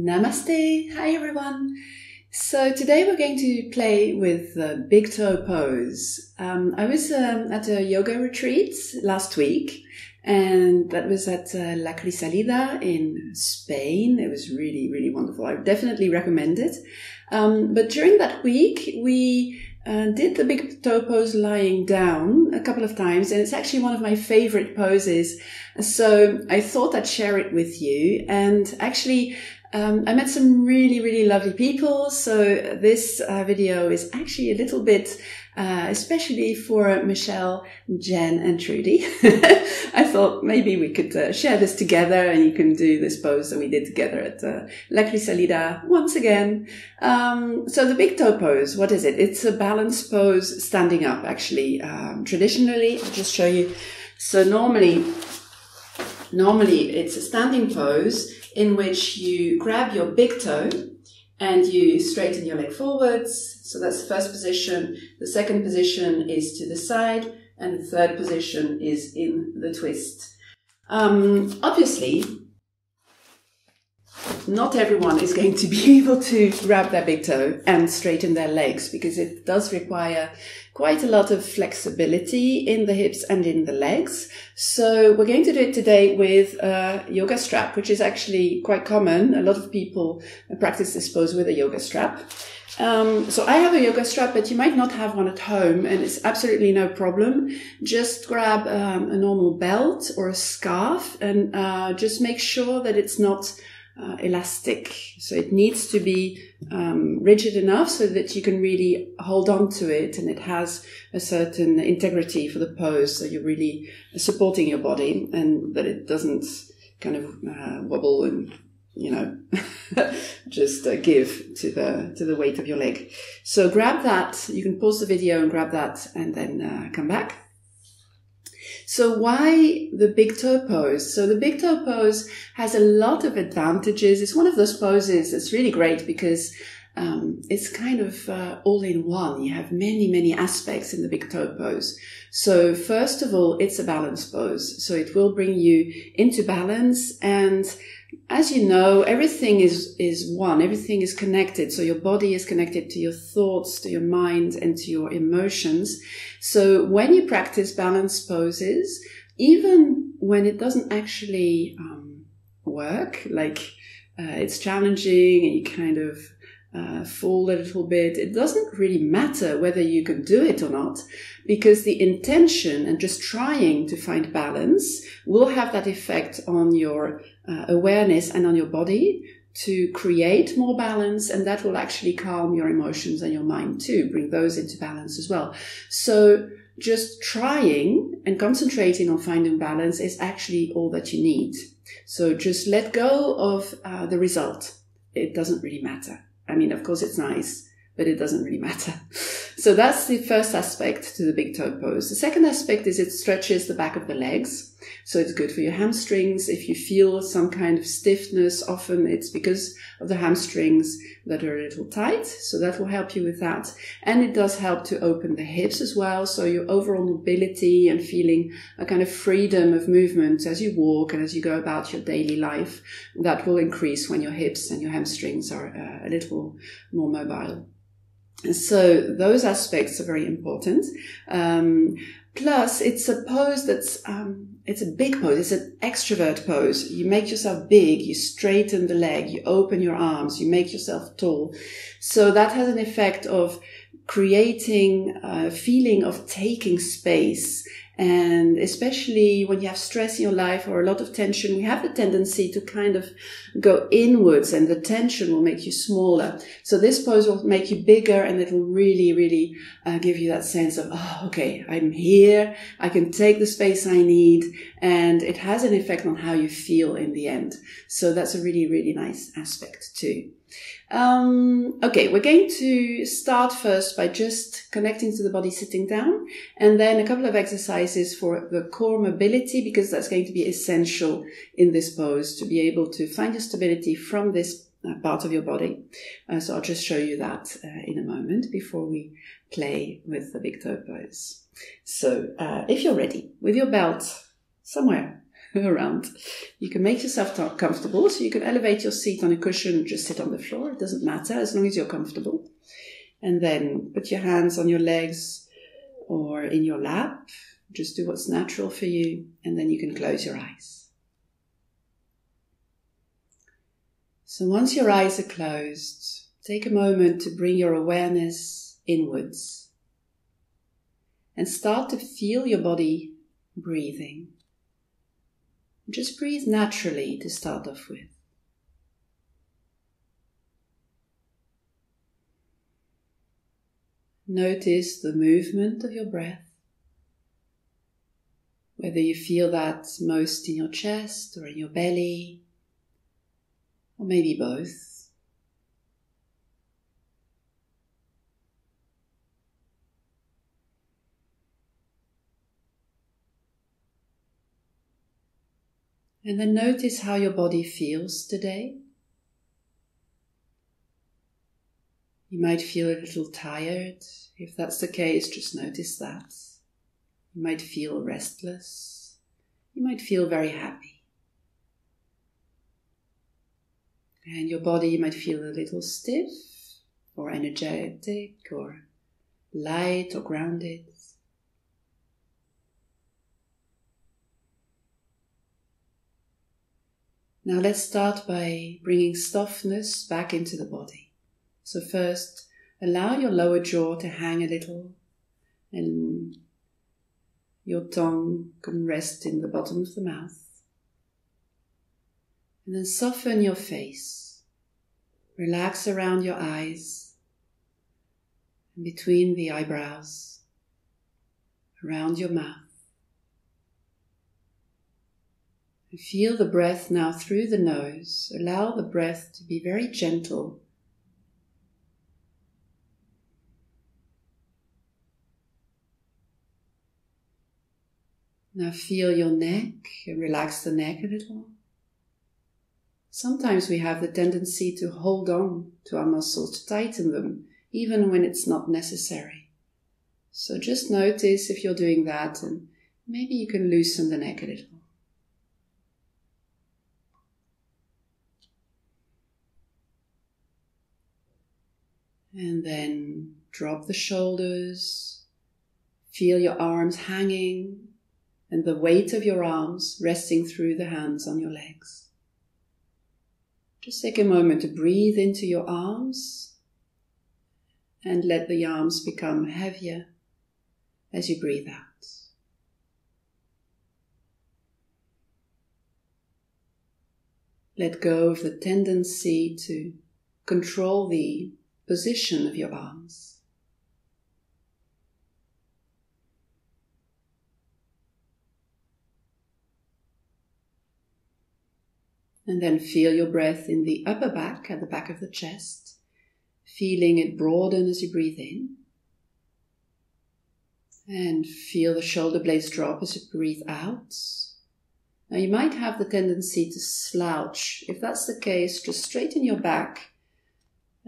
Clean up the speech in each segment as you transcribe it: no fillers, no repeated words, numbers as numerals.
Namaste. Hi everyone. So today we're going to play with the big toe pose. I was at a yoga retreat last week, and that was at La Crisalida in Spain. It was really, really wonderful. I definitely recommend it. But during that week, we did the big toe pose lying down a couple of times, and it's actually one of my favorite poses. So I thought I'd share it with you. And actually, I met some really, really lovely people. So this video is actually a little bit, especially for Michelle, Jen and Trudy. I thought maybe we could share this together and you can do this pose that we did together at La Crisalida once again. So the big toe pose, what is it? It's a balance pose standing up, actually. Traditionally, I'll just show you. So normally it's a standing pose in which you grab your big toe and you straighten your leg forwards. So that's the first position. The second position is to the side, and the third position is in the twist. Obviously, not everyone is going to be able to grab their big toe and straighten their legs, because it does require quite a lot of flexibility in the hips and in the legs. So we're going to do it today with a yoga strap, which is actually quite common. A lot of people practice this pose with a yoga strap. So I have a yoga strap, but you might not have one at home, and it's absolutely no problem. Just grab a normal belt or a scarf and just make sure that it's not elastic. So it needs to be rigid enough so that you can really hold on to it, and it has a certain integrity for the pose, so you're really supporting your body and that it doesn't kind of wobble and, you know, just give to the weight of your leg. So grab that. You can pause the video and grab that and then come back. So why the big toe pose? So the big toe pose has a lot of advantages. It's one of those poses that's really great because it's kind of all in one. You have many, many aspects in the big toe pose. So first of all, it's a balance pose. So it will bring you into balance. And as you know, everything is one. Everything is connected. So your body is connected to your thoughts, to your mind, and to your emotions. So when you practice balance poses, even when it doesn't actually work, like it's challenging and you kind of fall a little bit, it doesn't really matter whether you can do it or not, because the intention and just trying to find balance will have that effect on your awareness and on your body to create more balance, and that will actually calm your emotions and your mind too, bring those into balance as well. So just trying and concentrating on finding balance is actually all that you need. So just let go of the result. It doesn't really matter. I mean, of course it's nice, but it doesn't really matter. So that's the first aspect to the big toe pose. The second aspect is it stretches the back of the legs. So it's good for your hamstrings. If you feel some kind of stiffness, often it's because of the hamstrings that are a little tight. So that will help you with that. And it does help to open the hips as well. So your overall mobility and feeling a kind of freedom of movement as you walk and as you go about your daily life, that will increase when your hips and your hamstrings are a little more mobile. So those aspects are very important. Plus, it's a pose that's, it's a big pose. It's an extrovert pose. You make yourself big, you straighten the leg, you open your arms, you make yourself tall. So that has an effect of creating a feeling of taking space. And especially when you have stress in your life or a lot of tension, we have the tendency to kind of go inwards, and the tension will make you smaller. So this pose will make you bigger, and it will really, really give you that sense of, oh, okay, I'm here. I can take the space I need. And it has an effect on how you feel in the end. So that's a really, really nice aspect too. Okay, we're going to start first by just connecting to the body sitting down, and then a couple of exercises for the core mobility, because that's going to be essential in this pose to be able to find your stability from this part of your body. So I'll just show you that in a moment before we play with the big toe pose. So if you're ready with your belt somewhere around. You can make yourself comfortable, so you can elevate your seat on a cushion, just sit on the floor. It doesn't matter as long as you're comfortable. And then put your hands on your legs or in your lap. Just do what's natural for you, and then you can close your eyes. So once your eyes are closed, take a moment to bring your awareness inwards and start to feel your body breathing. Just breathe naturally to start off with. Notice the movement of your breath, whether you feel that most in your chest or in your belly, or maybe both. And then notice how your body feels today. You might feel a little tired. If that's the case, just notice that. You might feel restless. You might feel very happy. And your body might feel a little stiff or energetic or light or grounded. Now let's start by bringing softness back into the body. So first, allow your lower jaw to hang a little and your tongue can rest in the bottom of the mouth. And then soften your face. Relax around your eyes and between the eyebrows, around your mouth. And feel the breath now through the nose. Allow the breath to be very gentle. Now feel your neck and relax the neck a little. Sometimes we have the tendency to hold on to our muscles, to tighten them, even when it's not necessary. So just notice if you're doing that, and maybe you can loosen the neck a little. And then drop the shoulders, feel your arms hanging, and the weight of your arms resting through the hands on your legs. Just take a moment to breathe into your arms and let the arms become heavier as you breathe out. Let go of the tendency to control the position of your arms. And then feel your breath in the upper back, at the back of the chest, feeling it broaden as you breathe in. And feel the shoulder blades drop as you breathe out. Now you might have the tendency to slouch. If that's the case, just straighten your back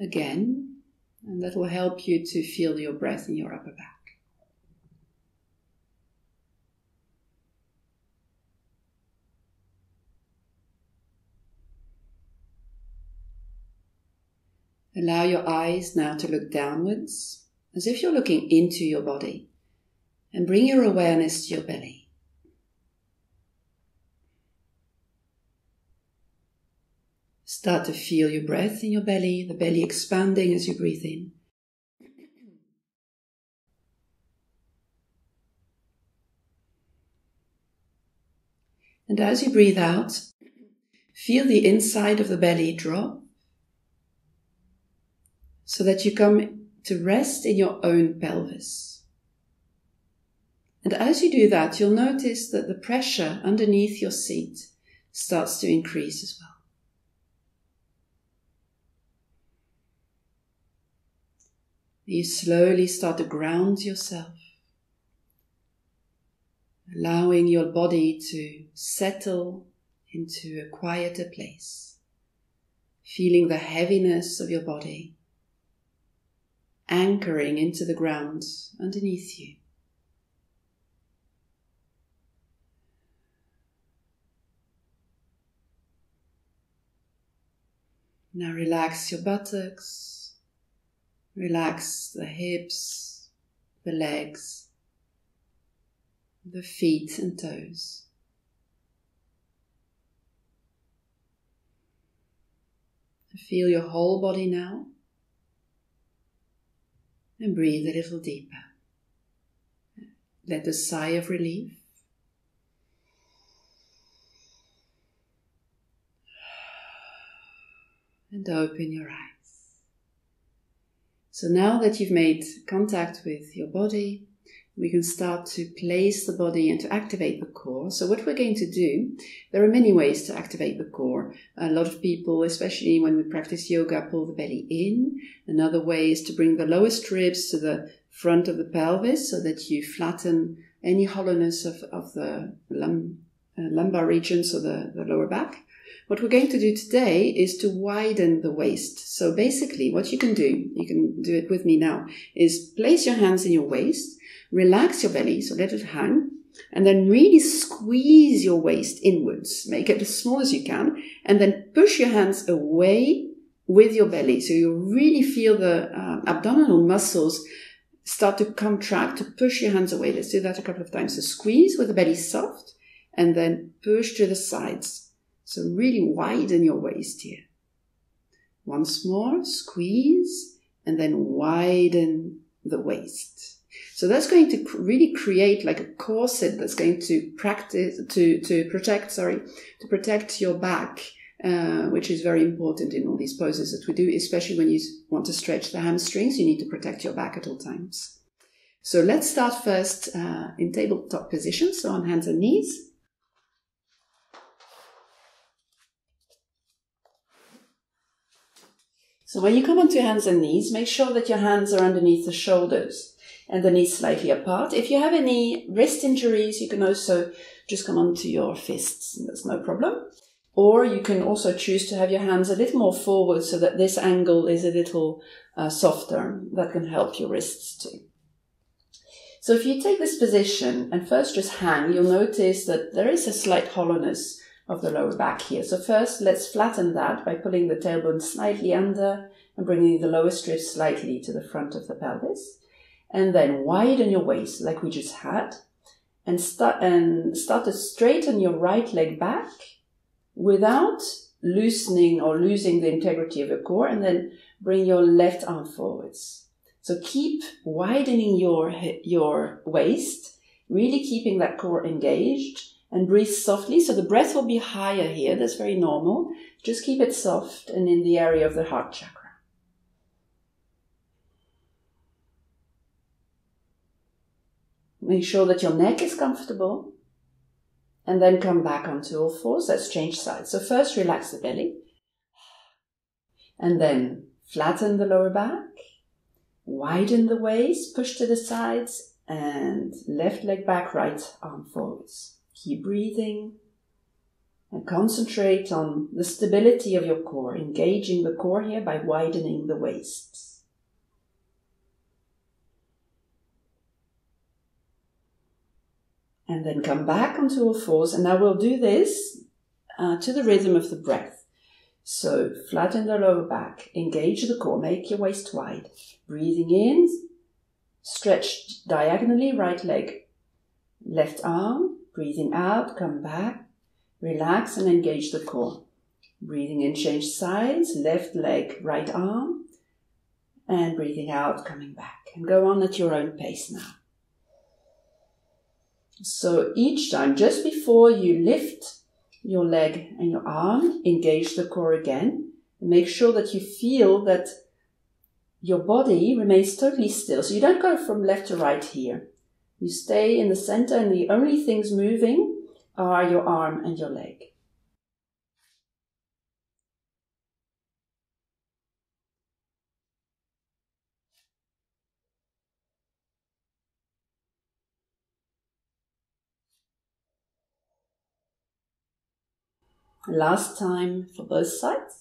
again, and that will help you to feel your breath in your upper back. Allow your eyes now to look downwards, as if you're looking into your body, and bring your awareness to your belly. Start to feel your breath in your belly, the belly expanding as you breathe in. And as you breathe out, feel the inside of the belly drop, so that you come to rest in your own pelvis. And as you do that, you'll notice that the pressure underneath your seat starts to increase as well. You slowly start to ground yourself, allowing your body to settle into a quieter place, feeling the heaviness of your body anchoring into the ground underneath you. Now relax your buttocks, relax the hips, the legs, the feet and toes. Feel your whole body now and breathe a little deeper. Let a sigh of relief and open your eyes. So now that you've made contact with your body, we can start to place the body and to activate the core. So what we're going to do, there are many ways to activate the core. A lot of people, especially when we practice yoga, pull the belly in. Another way is to bring the lowest ribs to the front of the pelvis so that you flatten any hollowness of the lumbar region, so the lower back. What we're going to do today is to widen the waist. So basically what you can do it with me now, is place your hands in your waist, relax your belly, so let it hang, and then really squeeze your waist inwards. Make it as small as you can, and then push your hands away with your belly. So you really feel the abdominal muscles start to contract, to push your hands away. Let's do that a couple of times. So squeeze with the belly soft, and then push to the sides. So really widen your waist here. Once more, squeeze, and then widen the waist. So that's going to really create like a corset that's going to protect your back, which is very important in all these poses that we do, especially when you want to stretch the hamstrings. You need to protect your back at all times. So let's start first in tabletop position, so on hands and knees. So when you come onto hands and knees, make sure that your hands are underneath the shoulders and the knees slightly apart. If you have any wrist injuries, you can also just come onto your fists. That's no problem. Or you can also choose to have your hands a little more forward so that this angle is a little softer. That can help your wrists too. So if you take this position and first just hang, you'll notice that there is a slight hollowness of the lower back here. So first, let's flatten that by pulling the tailbone slightly under and bringing the lowest ribs slightly to the front of the pelvis. And then widen your waist like we just had, and start to straighten your right leg back without loosening or losing the integrity of your core, and then bring your left arm forwards. So keep widening your waist, really keeping that core engaged. And breathe softly, so the breath will be higher here. That's very normal. Just keep it soft and in the area of the heart chakra. Make sure that your neck is comfortable. And then come back onto all fours. Let's change sides. So first relax the belly. And then flatten the lower back. Widen the waist. Push to the sides. And left leg back, right arm forwards. Keep breathing and concentrate on the stability of your core, engaging the core here by widening the waist. And then come back onto all fours, and now we'll do this to the rhythm of the breath. So flatten the lower back, engage the core, make your waist wide. Breathing in, stretch diagonally, right leg, left arm. Breathing out, come back, relax and engage the core. Breathing in, change sides, left leg, right arm, and breathing out, coming back. And go on at your own pace now. So each time, just before you lift your leg and your arm, engage the core again. And make sure that you feel that your body remains totally still. So you don't go from left to right here. You stay in the center, and the only things moving are your arm and your leg. Last time for both sides.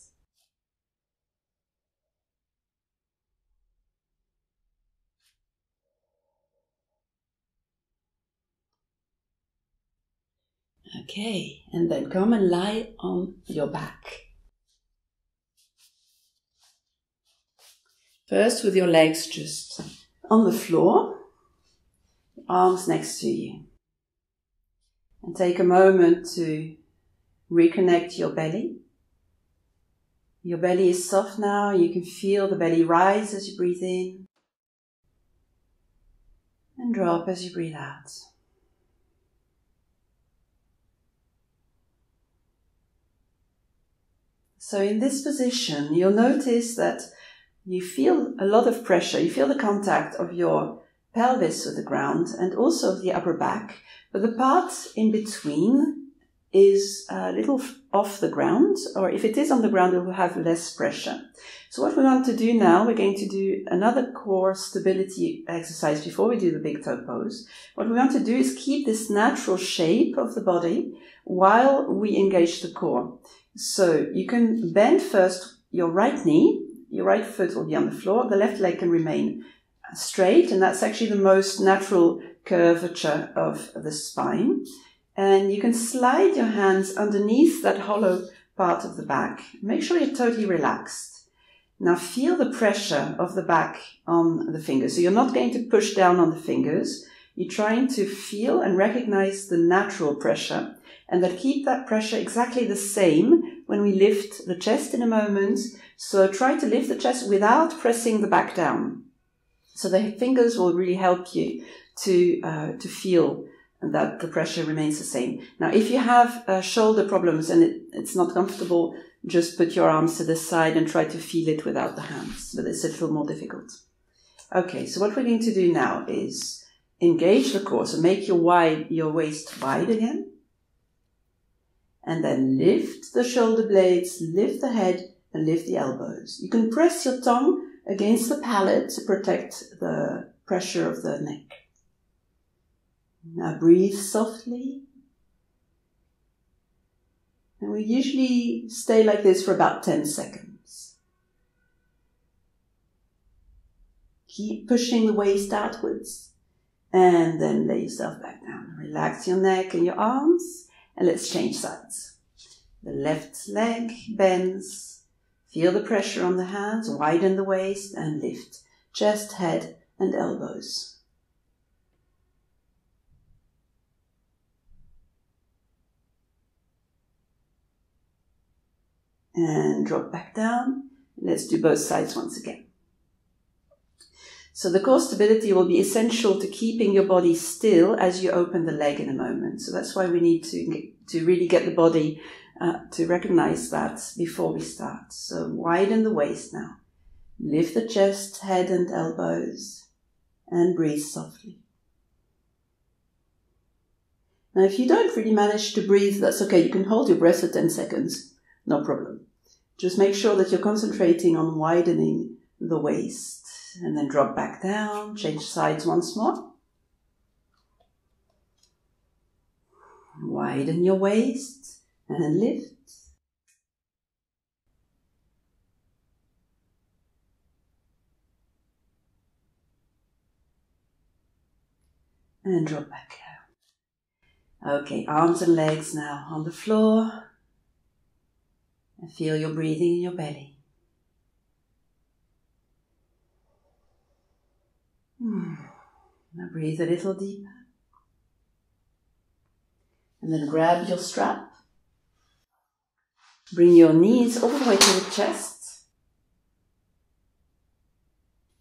Okay, and then come and lie on your back. First with your legs just on the floor, arms next to you. And take a moment to reconnect your belly. Your belly is soft now. You can feel the belly rise as you breathe in and drop as you breathe out. So in this position, you'll notice that you feel a lot of pressure. You feel the contact of your pelvis with the ground and also of the upper back, but the part in between is a little off the ground, or if it is on the ground, it will have less pressure. So what we want to do now, we're going to do another core stability exercise before we do the big toe pose. What we want to do is keep this natural shape of the body while we engage the core. So you can bend first your right knee, your right foot will be on the floor, the left leg can remain straight, and that's actually the most natural curvature of the spine. And you can slide your hands underneath that hollow part of the back. Make sure you're totally relaxed. Now feel the pressure of the back on the fingers. So you're not going to push down on the fingers. You're trying to feel and recognize the natural pressure, and that keep that pressure exactly the same when we lift the chest in a moment. So try to lift the chest without pressing the back down. So the fingers will really help you to feel that the pressure remains the same. Now, if you have shoulder problems and it's not comfortable, just put your arms to the side and try to feel it without the hands, but it's a little more difficult. Okay, so what we're going to do now is engage the core. So make your waist wide again. And then lift the shoulder blades, lift the head, and lift the elbows. You can press your tongue against the palate to protect the pressure of the neck. Now breathe softly. And we usually stay like this for about 10 seconds. Keep pushing the waist outwards. And then lay yourself back down. Relax your neck and your arms. And let's change sides. The left leg bends. Feel the pressure on the hands. Widen the waist and lift. Chest, head, and elbows. And drop back down. Let's do both sides once again. So the core stability will be essential to keeping your body still as you open the leg in a moment. So that's why we need to really get the body to recognize that before we start. So widen the waist now. Lift the chest, head and elbows and breathe softly. Now if you don't really manage to breathe, that's okay. You can hold your breath for 10 seconds. No problem. Just make sure that you're concentrating on widening the waist. And then drop back down, change sides once more. Widen your waist and then lift. And drop back down. Okay, arms and legs now on the floor. And feel your breathing in your belly. Now breathe a little deeper. And then grab your strap. Bring your knees all the way to the chest.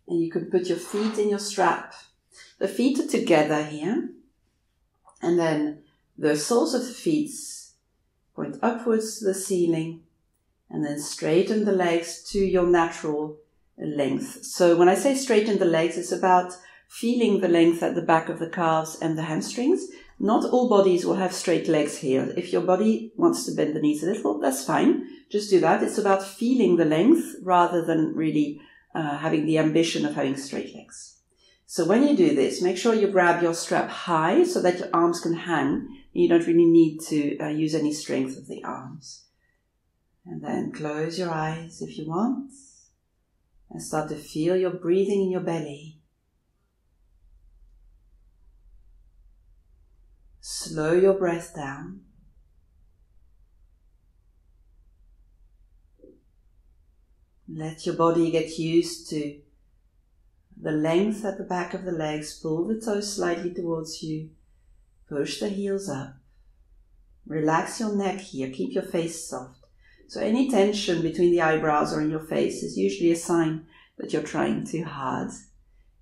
And you can put your feet in your strap. The feet are together here. And then the soles of the feet point upwards to the ceiling. And then straighten the legs to your natural length. So when I say straighten the legs, it's about feeling the length at the back of the calves and the hamstrings. Not all bodies will have straight legs here. If your body wants to bend the knees a little, that's fine. Just do that. It's about feeling the length rather than really having the ambition of having straight legs. So when you do this, make sure you grab your strap high so that your arms can hang. You don't really need to use any strength of the arms. And then close your eyes if you want. And start to feel your breathing in your belly. Slow your breath down. Let your body get used to the length at the back of the legs. Pull the toes slightly towards you. Push the heels up. Relax your neck here. Keep your face soft. So any tension between the eyebrows or in your face is usually a sign that you're trying too hard,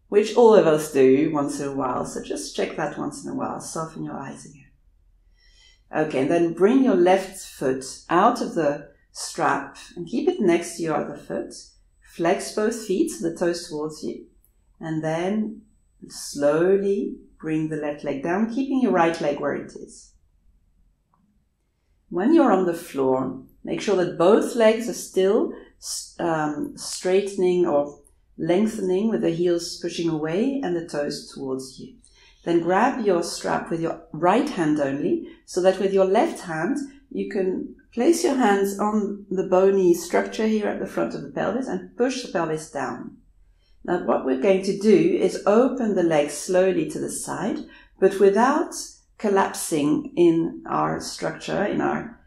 which all of us do once in a while. So just check that once in a while. Soften your eyes again. Okay, and then bring your left foot out of the strap and keep it next to your other foot. Flex both feet, so the toes towards you. And then slowly bring the left leg down, keeping your right leg where it is. When you're on the floor, make sure that both legs are still straightening or lengthening with the heels pushing away and the toes towards you. Then grab your strap with your right hand only, so that with your left hand you can place your hands on the bony structure here at the front of the pelvis and push the pelvis down. Now what we're going to do is open the legs slowly to the side, but without collapsing in our structure, in our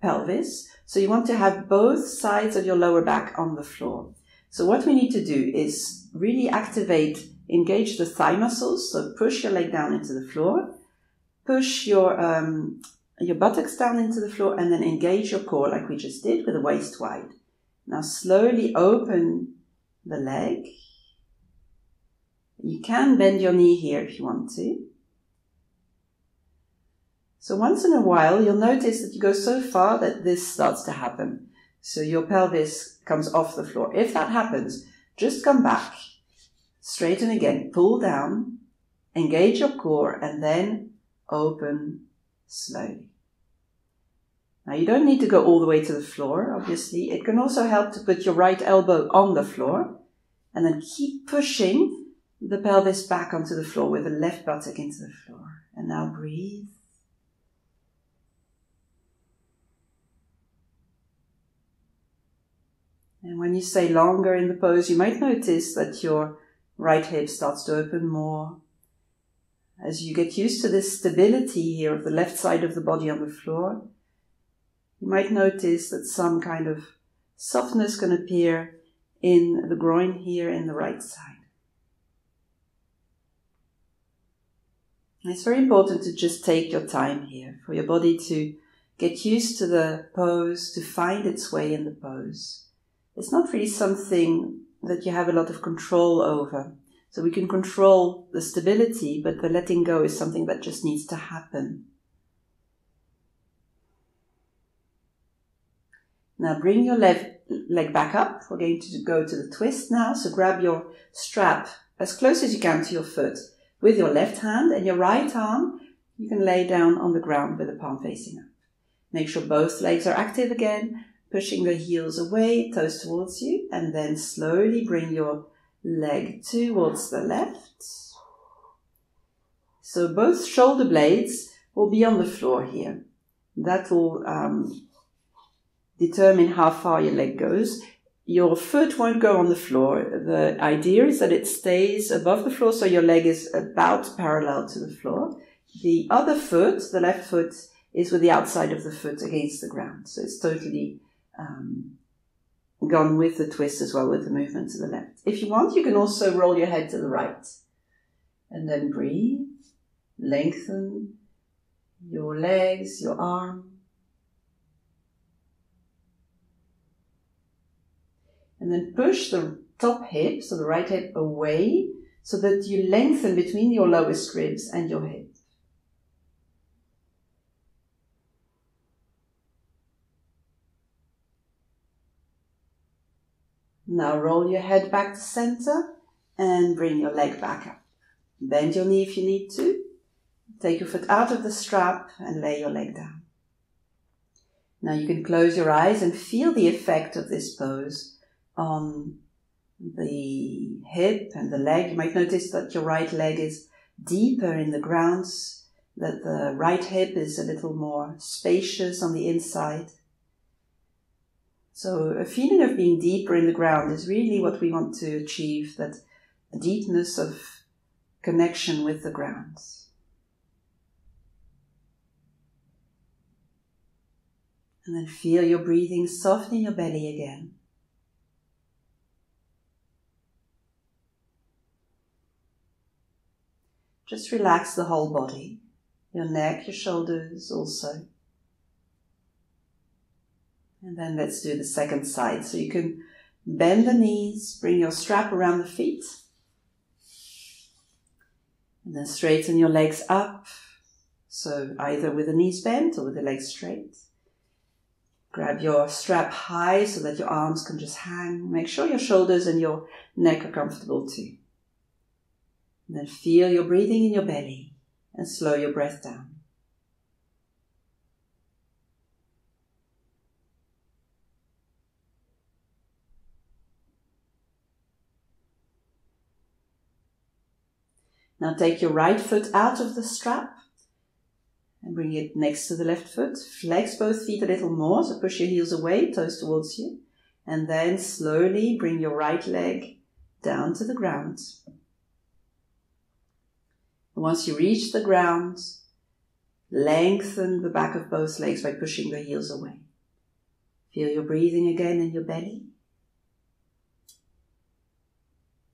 pelvis. So you want to have both sides of your lower back on the floor. So what we need to do is really engage the thigh muscles. So push your leg down into the floor, push your buttocks down into the floor, and then engage your core like we just did with the waist wide. Now slowly open the leg. You can bend your knee here if you want to. So once in a while, you'll notice that you go so far that this starts to happen. So your pelvis comes off the floor. If that happens, just come back, straighten again, pull down, engage your core, and then open slowly. Now you don't need to go all the way to the floor, obviously. It can also help to put your right elbow on the floor and then keep pushing the pelvis back onto the floor with the left buttock into the floor. And now breathe. And when you stay longer in the pose, you might notice that your right hip starts to open more. As you get used to this stability here of the left side of the body on the floor, you might notice that some kind of softness can appear in the groin here in the right side. And it's very important to just take your time here for your body to get used to the pose, to find its way in the pose. It's not really something that you have a lot of control over. So we can control the stability, but the letting go is something that just needs to happen. Now bring your left leg back up. We're going to go to the twist now. So grab your strap as close as you can to your foot with your left hand, and your right arm you can lay down on the ground with the palm facing up. Make sure both legs are active again, pushing the heels away, toes towards you, and then slowly bring your leg towards the left. So both shoulder blades will be on the floor here. That will determine how far your leg goes. Your foot won't go on the floor. The idea is that it stays above the floor, so your leg is about parallel to the floor. The other foot, the left foot, is with the outside of the foot against the ground. So it's totally gone with the twist as well, with the movement to the left. If you want, you can also roll your head to the right. And then breathe, lengthen your legs, your arm. And then push the top hip, so the right hip, away, so that you lengthen between your lowest ribs and your hip. Now roll your head back to center and bring your leg back up. Bend your knee if you need to. Take your foot out of the strap and lay your leg down. Now you can close your eyes and feel the effect of this pose on the hip and the leg. You might notice that your right leg is deeper in the ground, that the right hip is a little more spacious on the inside. So a feeling of being deeper in the ground is really what we want to achieve, that deepness of connection with the ground. And then feel your breathing softening your belly again. just relax the whole body, your neck, your shoulders also. And then let's do the second side. So you can bend the knees, bring your strap around the feet, and then straighten your legs up. So either with the knees bent or with the legs straight. Grab your strap high so that your arms can just hang. Make sure your shoulders and your neck are comfortable too. And then feel your breathing in your belly and slow your breath down. Now take your right foot out of the strap and bring it next to the left foot. Flex both feet a little more, so push your heels away, toes towards you. And then slowly bring your right leg down to the ground. And once you reach the ground, lengthen the back of both legs by pushing the heels away. Feel your breathing again in your belly.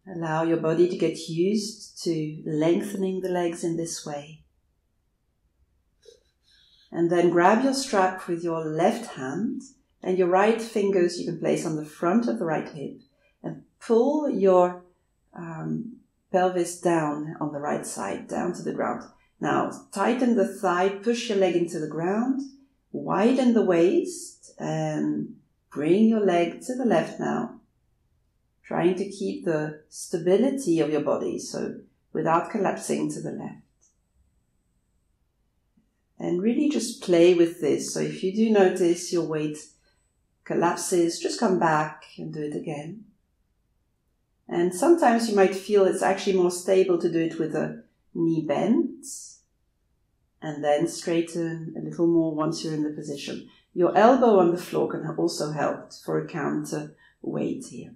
Allow your body to get used to lengthening the legs in this way. And then grab your strap with your left hand and your right fingers you can place on the front of the right hip and pull your pelvis down on the right side, down to the ground. Now tighten the thigh, push your leg into the ground, widen the waist and bring your leg to the left now. Trying to keep the stability of your body, so without collapsing to the left. And really just play with this. So if you do notice your weight collapses, just come back and do it again. And sometimes you might feel it's actually more stable to do it with a knee bent. And then straighten a little more once you're in the position. Your elbow on the floor can also help for a counter weight here.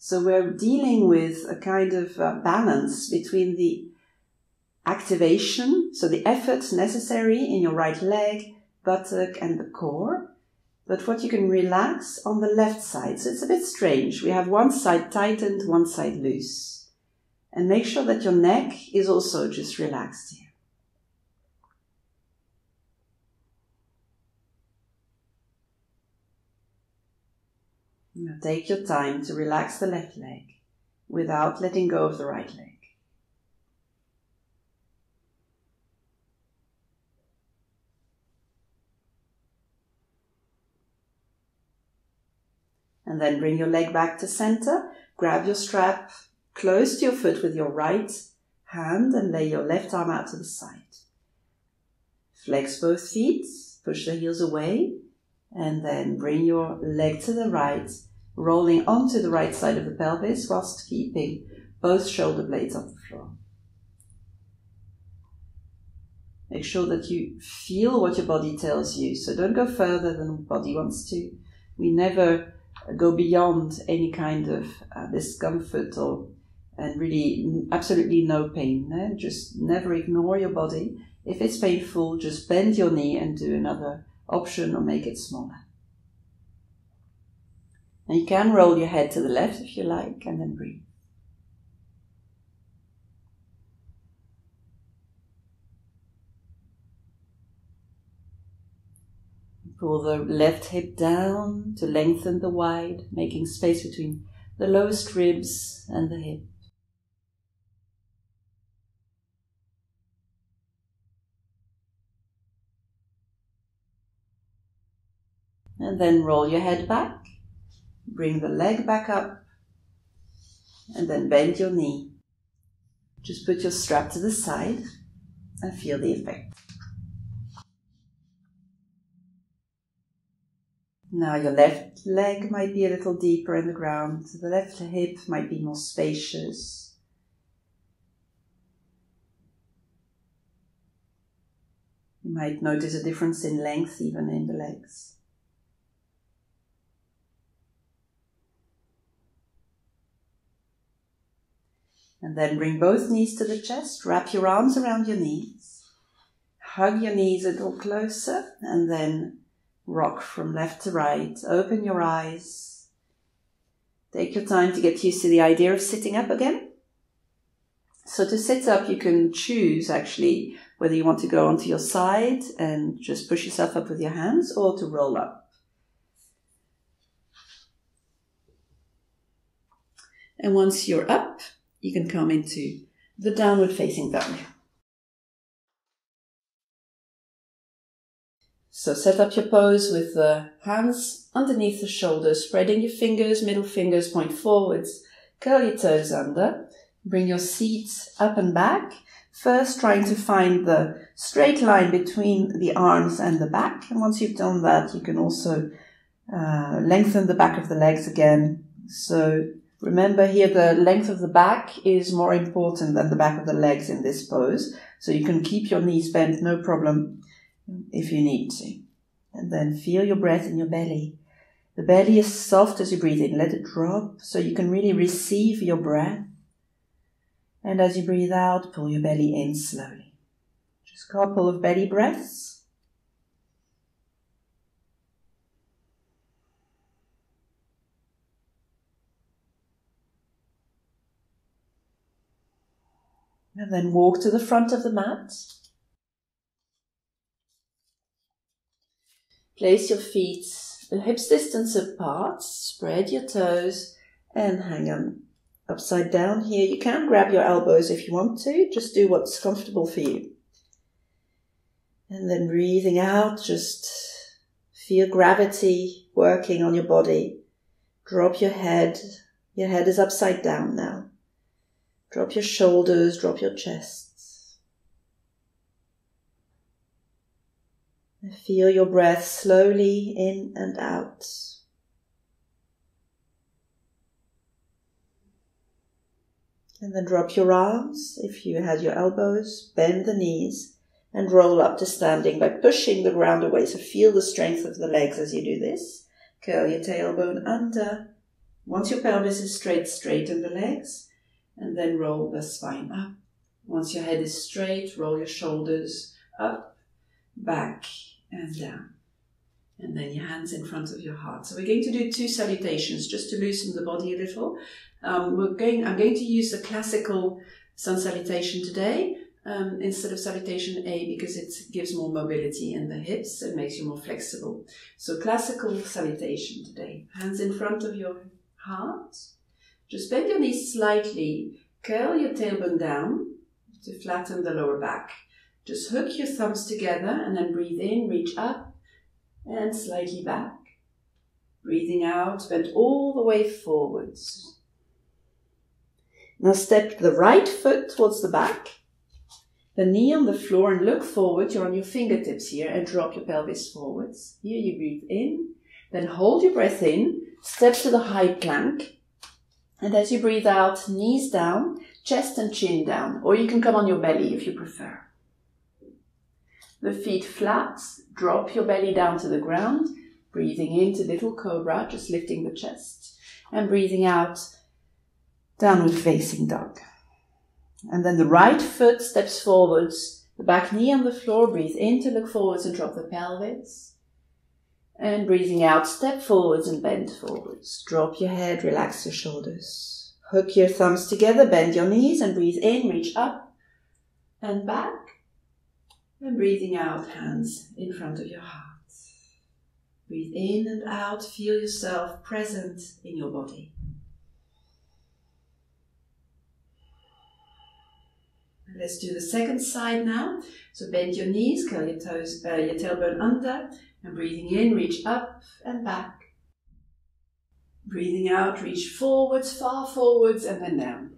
So we're dealing with a kind of balance between the activation, so the effort necessary in your right leg, buttock and the core, but what you can relax on the left side. So it's a bit strange. We have one side tightened, one side loose. And make sure that your neck is also just relaxed here. Now take your time to relax the left leg without letting go of the right leg. And then bring your leg back to center. Grab your strap close to your foot with your right hand and lay your left arm out to the side. Flex both feet, push the heels away. And then bring your leg to the right, rolling onto the right side of the pelvis whilst keeping both shoulder blades off the floor. Make sure that you feel what your body tells you. So don't go further than the body wants to. We never go beyond any kind of discomfort and really absolutely no pain. Just never ignore your body. If it's painful, just bend your knee and do another option or make it smaller. And you can roll your head to the left if you like and then breathe. Pull the left hip down to lengthen the wide, making space between the lowest ribs and the hip. And then roll your head back, bring the leg back up, and then bend your knee. Just put your strap to the side and feel the effect. Now your left leg might be a little deeper in the ground. The left hip might be more spacious. You might notice a difference in length even in the legs. And then bring both knees to the chest, wrap your arms around your knees, hug your knees a little closer, and then rock from left to right. Open your eyes Take your time to get used to the idea of sitting up again. So to sit up, you can choose actually whether you want to go onto your side and just push yourself up with your hands or to roll up. And once you're up, you can come into the downward facing dog. So set up your pose with the hands underneath the shoulders, spreading your fingers, middle fingers point forwards, curl your toes under, bring your seat up and back, first trying to find the straight line between the arms and the back. And once you've done that, you can also lengthen the back of the legs again. So remember here, the length of the back is more important than the back of the legs in this pose. So you can keep your knees bent, no problem, if you need to. And then feel your breath in your belly. The belly is soft as you breathe in. Let it drop so you can really receive your breath. And as you breathe out, pull your belly in slowly. Just a couple of belly breaths. And then walk to the front of the mat. Place your feet a hip distance apart, spread your toes and hang on upside down here. You can grab your elbows if you want to, just do what's comfortable for you. And then breathing out, just feel gravity working on your body. Drop your head is upside down now. Drop your shoulders, drop your chest. And feel your breath slowly in and out. And then drop your arms, if you had your elbows, bend the knees and roll up to standing by pushing the ground away. So feel the strength of the legs as you do this. Curl your tailbone under. Once your pelvis is straight, straighten the legs and then roll the spine up. Once your head is straight, roll your shoulders up, back and down. And then your hands in front of your heart. So we're going to do 2 salutations just to loosen the body a little. I'm going to use the classical sun salutation today instead of salutation A because it gives more mobility in the hips and makes you more flexible. So classical salutation today. Hands in front of your heart. Just bend your knees slightly. Curl your tailbone down to flatten the lower back. Just hook your thumbs together and then breathe in, reach up and slightly back. Breathing out, bend all the way forwards. Now step the right foot towards the back, the knee on the floor and look forward. You're on your fingertips here and drop your pelvis forwards. Here you breathe in, then hold your breath in, step to the high plank. And as you breathe out, knees down, chest and chin down, or you can come on your belly if you prefer. The feet flat, drop your belly down to the ground, breathing into little cobra, just lifting the chest, and breathing out, downward facing dog. And then the right foot steps forwards, the back knee on the floor, breathe in to look forwards and drop the pelvis. And breathing out, step forwards and bend forwards. Drop your head, relax your shoulders. Hook your thumbs together, bend your knees and breathe in, reach up and back. And breathing out, hands in front of your heart. Breathe in and out, feel yourself present in your body. And let's do the second side now. So bend your knees, curl your toes, your tailbone under, and breathing in, reach up and back. Breathing out, reach forwards, far forwards, and then down.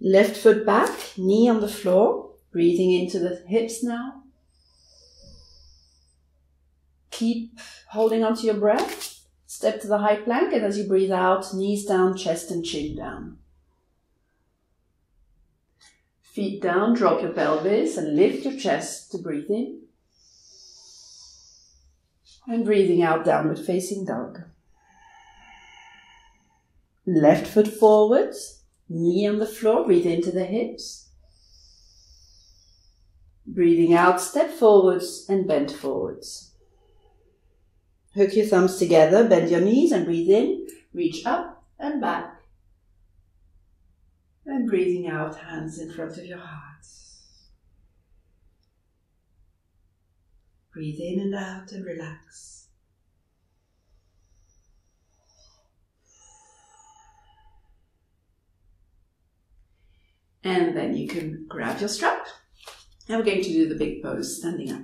Left foot back, knee on the floor. Breathing into the hips now. Keep holding onto your breath. Step to the high plank, and as you breathe out, knees down, chest and chin down. Feet down, drop your pelvis and lift your chest to breathe in. And breathing out, downward facing dog. Left foot forwards, knee on the floor, breathe into the hips. Breathing out, step forwards and bend forwards. Hook your thumbs together, bend your knees and breathe in. Reach up and back. And breathing out, hands in front of your heart. Breathe in and out and relax. And then you can grab your strap. And we're going to do the big pose, standing up.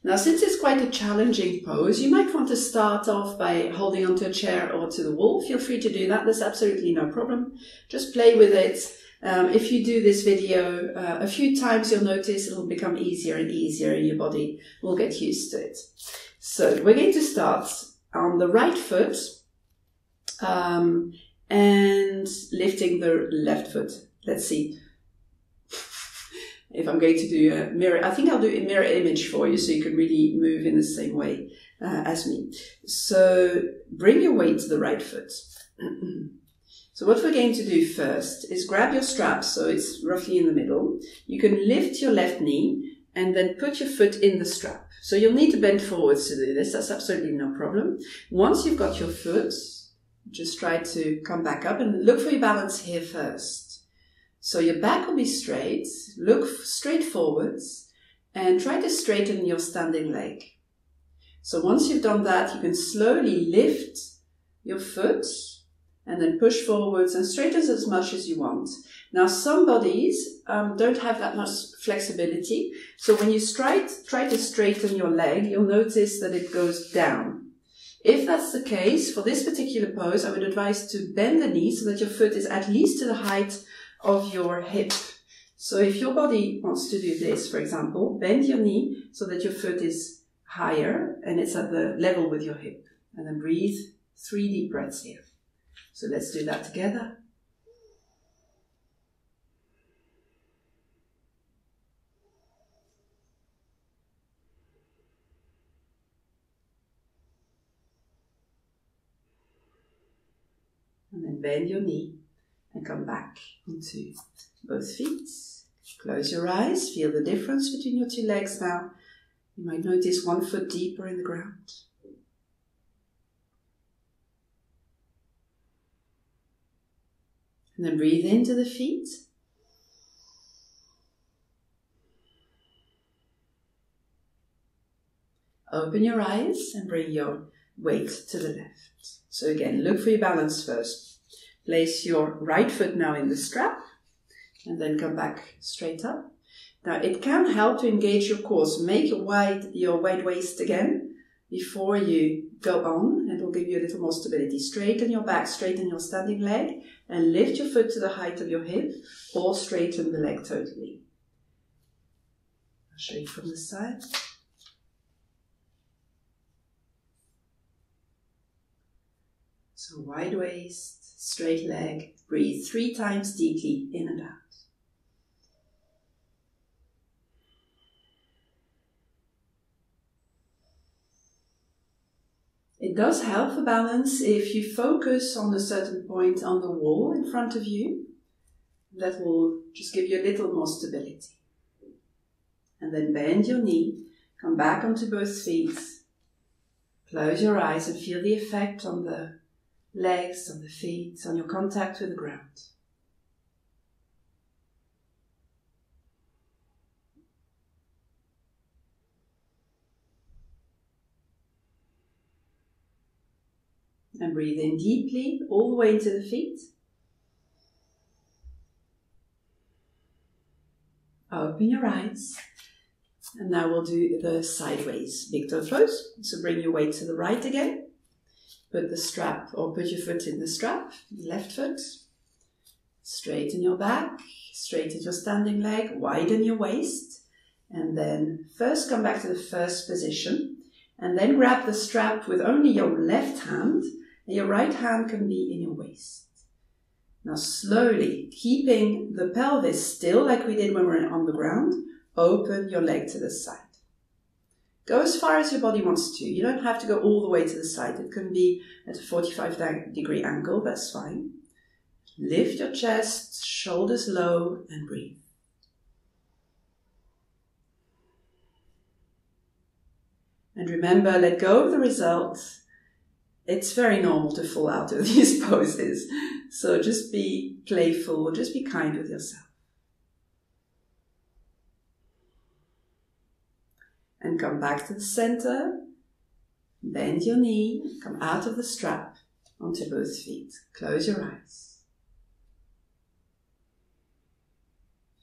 Now, since it's quite a challenging pose, you might want to start off by holding onto a chair or to the wall. Feel free to do that. There's absolutely no problem. Just play with it. If you do this video a few times, you'll notice it'll become easier and easier and your body will get used to it. So we're going to start on the right foot and lifting the left foot. Let's see if I'm going to do a mirror. I think I'll do a mirror image for you so you can really move in the same way as me. So bring your weight to the right foot. So what we're going to do first is grab your strap so it's roughly in the middle. You can lift your left knee and then put your foot in the strap. So you'll need to bend forwards to do this. That's absolutely no problem. Once you've got your foot, just try to come back up and look for your balance here first. So your back will be straight, look straight forwards, and try to straighten your standing leg. So once you've done that, you can slowly lift your foot and then push forwards and straighten as much as you want. Now, some bodies don't have that much flexibility. So when you try to straighten your leg, you'll notice that it goes down. If that's the case, for this particular pose, I would advise to bend the knee so that your foot is at least to the height of your hip. So if your body wants to do this, for example, bend your knee so that your foot is higher and it's at the level with your hip. And then breathe 3 deep breaths here. So let's do that together. And then bend your knee and come back onto both feet. Close your eyes. Feel the difference between your 2 legs now. You might notice 1 foot deeper in the ground. And then breathe into the feet. Open your eyes and bring your weight to the left. So again, look for your balance first. Place your right foot now in the strap and then come back straight up. Now it can help to engage your core. So make your wide waist again before you go on. It will give you a little more stability. Straighten your back, straighten your standing leg and lift your foot to the height of your hip or straighten the leg totally. I'll show you from the side. So wide waist, straight leg, breathe 3 times deeply in and out. It does help for balance if you focus on a certain point on the wall in front of you. That will just give you a little more stability. And then bend your knee, come back onto both feet, close your eyes and feel the effect on the legs, on the feet, on your contact with the ground. And breathe in deeply, all the way into the feet. Open your eyes. And now we'll do the sideways big toe pose. So bring your weight to the right again. Put the strap, or put your foot in the strap, left foot. Straighten your back, straighten your standing leg, widen your waist. And then first come back to the first position. And then grab the strap with only your left hand. And your right hand can be in your waist. Now slowly, keeping the pelvis still like we did when we were on the ground, open your leg to the side. Go as far as your body wants to. You don't have to go all the way to the side. It can be at a 45-degree angle, that's fine. Lift your chest, shoulders low, and breathe. And remember, let go of the result It's very normal to fall out of these poses. So just be playful, just be kind with yourself. And come back to the center. Bend your knee, come out of the strap onto both feet. Close your eyes.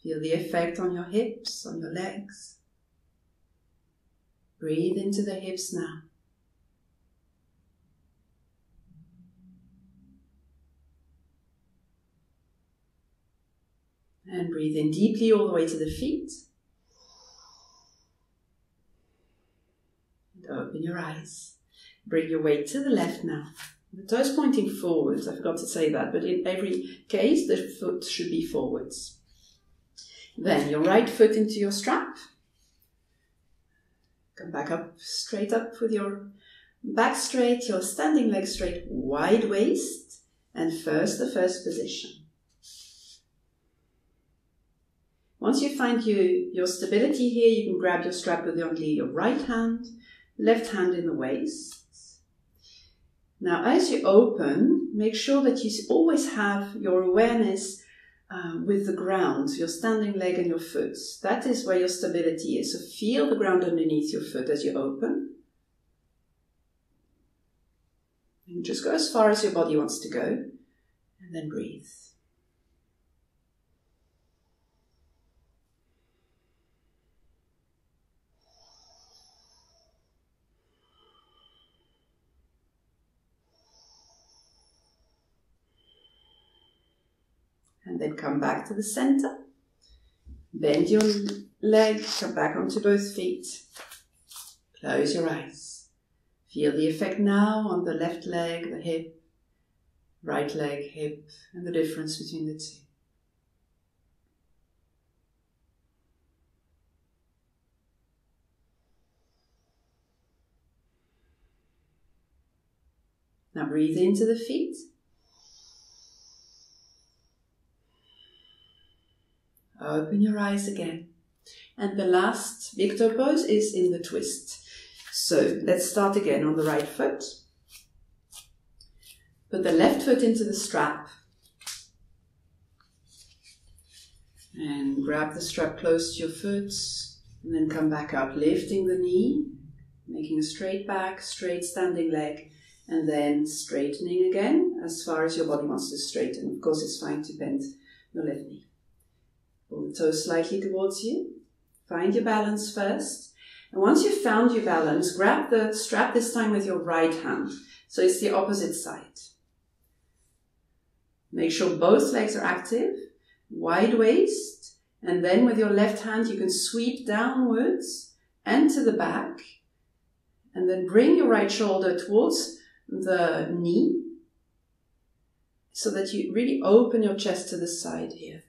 Feel the effect on your hips, on your legs. Breathe into the hips now. And breathe in deeply all the way to the feet. And open your eyes. Bring your weight to the left now. The toes pointing forwards, I forgot to say that, but in every case the foot should be forwards. Then your right foot into your strap. Come back up, straight up with your back straight, your standing leg straight, wide waist, and the first position. Once you find your stability here, you can grab your strap with only your right hand, left hand in the waist. Now, as you open, make sure that you always have your awareness with the ground, your standing leg and your foot. That is where your stability is. So feel the ground underneath your foot as you open. And just go as far as your body wants to go, and then breathe. And then come back to the center. Bend your leg, come back onto both feet. Close your eyes. Feel the effect now on the left leg, the hip, right leg, hip, and the difference between the two. Now breathe into the feet. Open your eyes again. And the last big toe pose is in the twist. So let's start again on the right foot. Put the left foot into the strap. And grab the strap close to your foot. And then come back up, lifting the knee, making a straight back, straight standing leg. And then straightening again as far as your body wants to straighten. Of course, it's fine to bend your left knee. Pull the toes slightly towards you. Find your balance first. And once you've found your balance, grab the strap this time with your right hand. So it's the opposite side. Make sure both legs are active. Wide waist. And then with your left hand, you can sweep downwards and to the back. And then bring your right shoulder towards the knee. So that you really open your chest to the side here.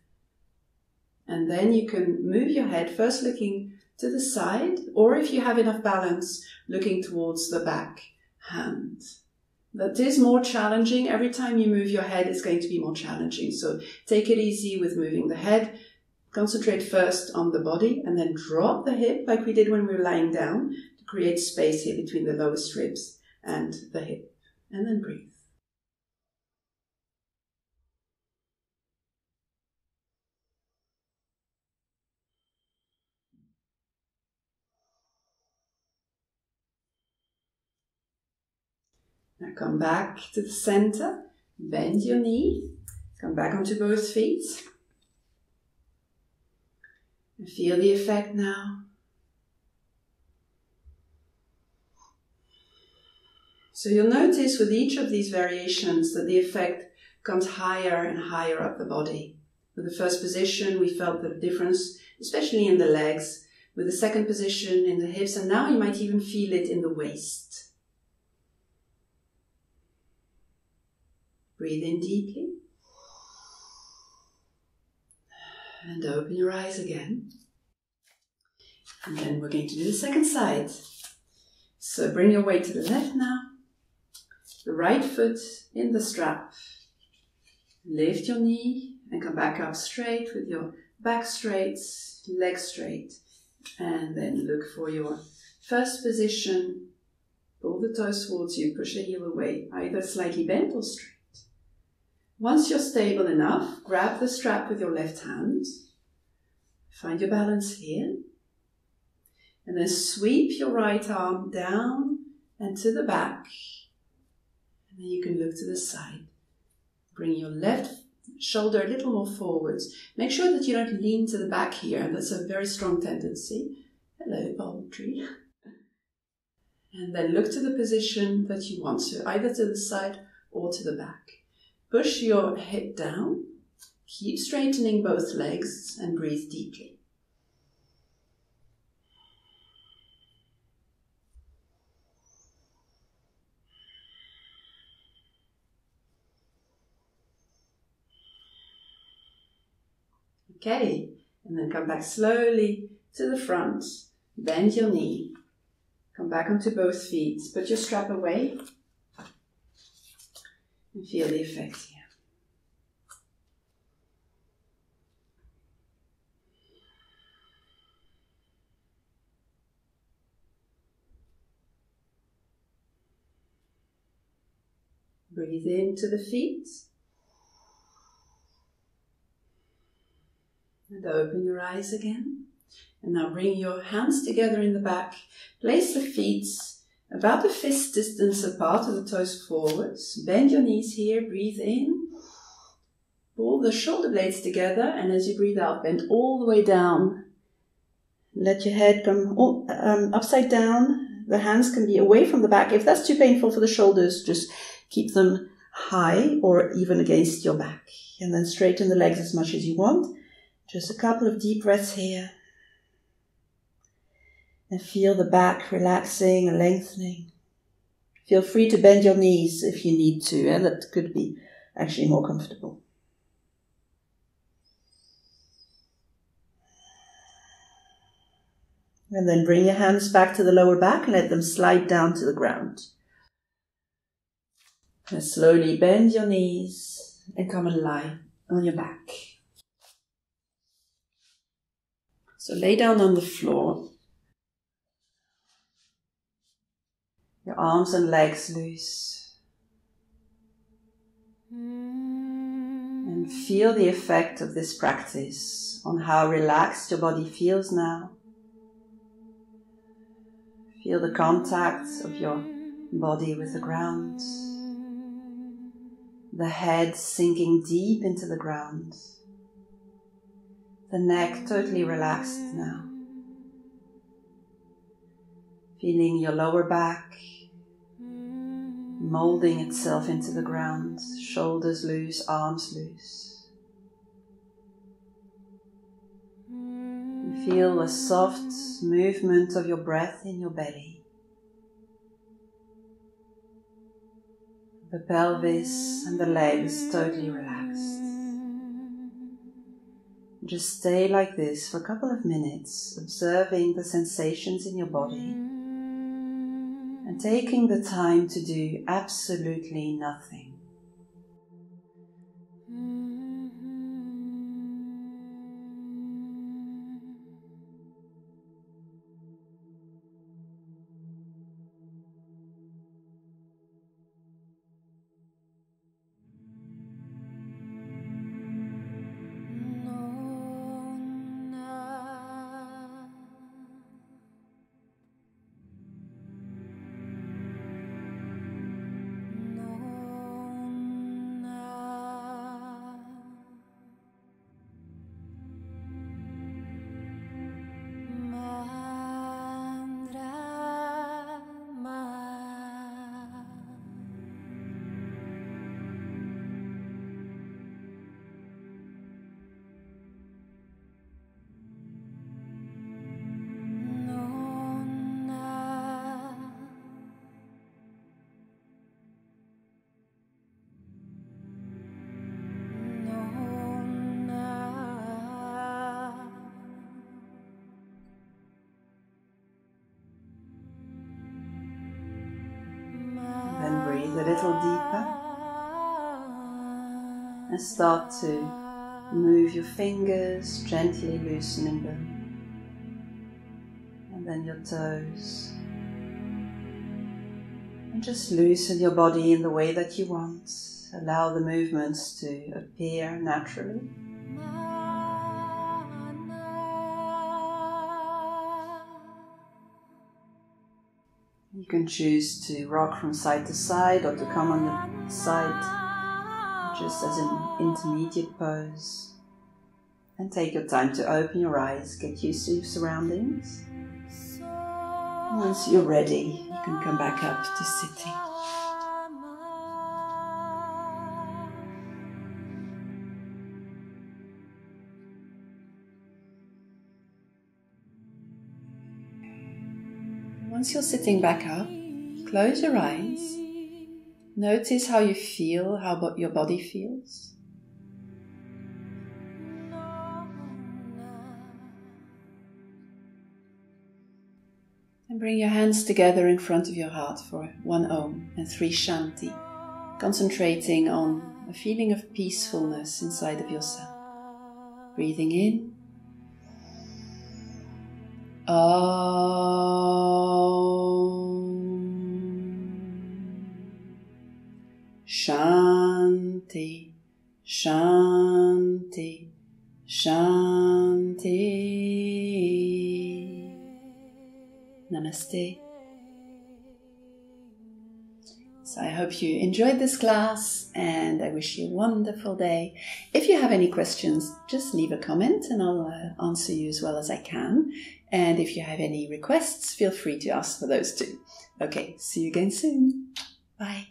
And then you can move your head, first looking to the side, or if you have enough balance, looking towards the back hand. That is more challenging. Every time you move your head, it's going to be more challenging. So take it easy with moving the head. Concentrate first on the body, and then drop the hip like we did when we were lying down to create space here between the lowest ribs and the hip. And then breathe. Now come back to the center, bend your knee, come back onto both feet. And feel the effect now. So you'll notice with each of these variations that the effect comes higher and higher up the body. With the first position, we felt the difference, especially in the legs. With the second position, in the hips, and now you might even feel it in the waist. Breathe in deeply. And open your eyes again. And then we're going to do the second side. So bring your weight to the left now. The right foot in the strap. Lift your knee and come back up straight with your back straight, leg straight. And then look for your first position Pull the toes towards you, push the heel away, either slightly bent or straight. Once you're stable enough, grab the strap with your left hand. Find your balance here. And then sweep your right arm down and to the back. And then you can look to the side. Bring your left shoulder a little more forwards. Make sure that you don't lean to the back here. That's a very strong tendency. Hello, palm tree. And then look to the position that you want to, either to the side or to the back. Push your head down. Keep straightening both legs and breathe deeply. Okay, and then come back slowly to the front. Bend your knee. Come back onto both feet. Put your strap away. And feel the effect here. Breathe into the feet. And open your eyes again. And now bring your hands together in the back. Place the feet about a fist distance apart with the toes forwards. Bend your knees here. Breathe in. Pull the shoulder blades together. And as you breathe out, bend all the way down. Let your head come upside down. The hands can be away from the back. If that's too painful for the shoulders, just keep them high or even against your back. And then straighten the legs as much as you want. Just a couple of deep breaths here. And feel the back relaxing and lengthening. Feel free to bend your knees if you need to, and that could be actually more comfortable. And then bring your hands back to the lower back and let them slide down to the ground. And slowly bend your knees and come and lie on your back. So lay down on the floor. Your arms and legs loose. And feel the effect of this practice on how relaxed your body feels now. Feel the contact of your body with the ground. The head sinking deep into the ground. The neck totally relaxed now. Feeling your lower back molding itself into the ground. Shoulders loose, arms loose. You feel a soft movement of your breath in your belly. The pelvis and the legs totally relaxed. Just stay like this for a couple of minutes, observing the sensations in your body and taking the time to do absolutely nothing. Then breathe a little deeper and start to move your fingers, gently loosening them, and then your toes, And just loosen your body in the way that you want. Allow the movements to appear naturally. You can choose to rock from side to side or to come on the side just as an intermediate pose. And take your time to open your eyes, get used to your surroundings. And once you're ready, you can come back up to sitting. Once you're sitting back up, close your eyes. Notice how you feel, how your body feels. And bring your hands together in front of your heart for 1 Om and 3 Shanti, concentrating on a feeling of peacefulness inside of yourself. Breathing in. Shanti, Shanti, Shanti. Namaste. So I hope you enjoyed this class and I wish you a wonderful day. If you have any questions, just leave a comment and I'll answer you as well as I can. And if you have any requests, feel free to ask for those too. Okay, see you again soon. Bye.